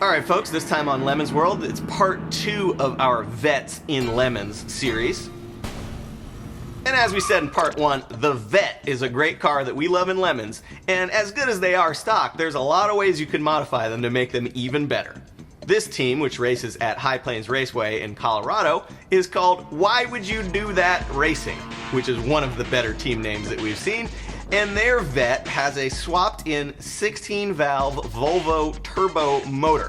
Alright folks, this time on Lemons World, it's part 2 of our Vets in Lemons series. And as we said in part 1, the Vette is a great car that we love in Lemons, and as good as they are stock, there's a lot of ways you can modify them to make them even better. This team, which races at High Plains Raceway in Colorado, is called Why Would You Do That Racing, which is one of the better team names that we've seen. And their Vette has a swapped-in 16-valve Volvo turbo motor.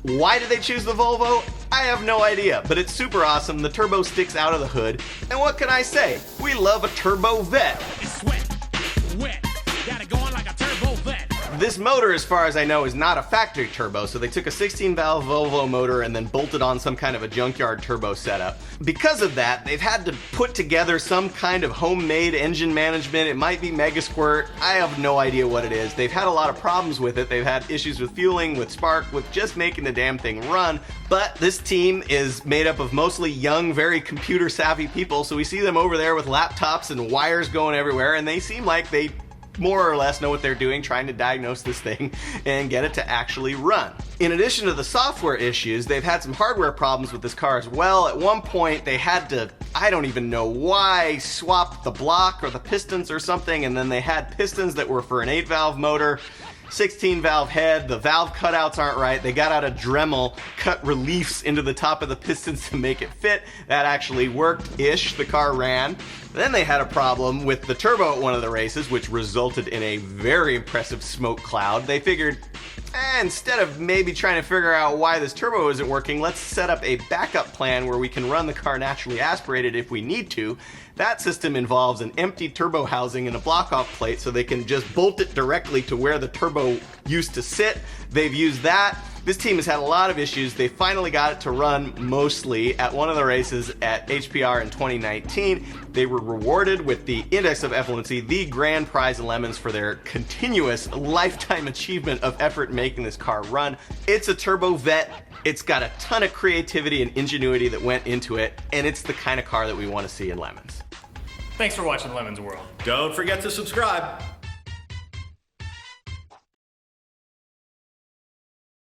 Why did they choose the Volvo? I have no idea, but it's super awesome. The turbo sticks out of the hood. And what can I say? We love a turbo Vette. It's wet, got it going like a turbo Vette. This motor, as far as I know, is not a factory turbo, so they took a 16-valve Volvo motor and then bolted on some kind of a junkyard turbo setup. Because of that, they've had to put together some kind of homemade engine management. It might be Mega Squirt. I have no idea what it is. They've had a lot of problems with it. They've had issues with fueling, with spark, with just making the damn thing run. But this team is made up of mostly young, very computer-savvy people, so we see them over there with laptops and wires going everywhere, and they seem like they more or less know what they're doing, trying to diagnose this thing and get it to actually run. In addition to the software issues, they've had some hardware problems with this car as well. At one point, they had to, I don't even know why, swap the block or the pistons or something, and then they had pistons that were for an 8-valve motor, 16-valve head, the valve cutouts aren't right. They got out a Dremel, cut reliefs into the top of the pistons to make it fit. That actually worked-ish. The car ran. Then they had a problem with the turbo at one of the races, which resulted in a very impressive smoke cloud. They figured, instead of maybe trying to figure out why this turbo isn't working, let's set up a backup plan where we can run the car naturally aspirated if we need to. That system involves an empty turbo housing and a block-off plate so they can just bolt it directly to where the turbo used to sit. They've used that. This team has had a lot of issues. They finally got it to run mostly at one of the races at HPR in 2019. They were rewarded with the Index of Effluency, the grand prize in Lemons, for their continuous lifetime achievement of effort in making this car run. It's a turbo Vette. It's got a ton of creativity and ingenuity that went into it, and it's the kind of car that we want to see in Lemons. Thanks for watching Lemons World. Don't forget to subscribe.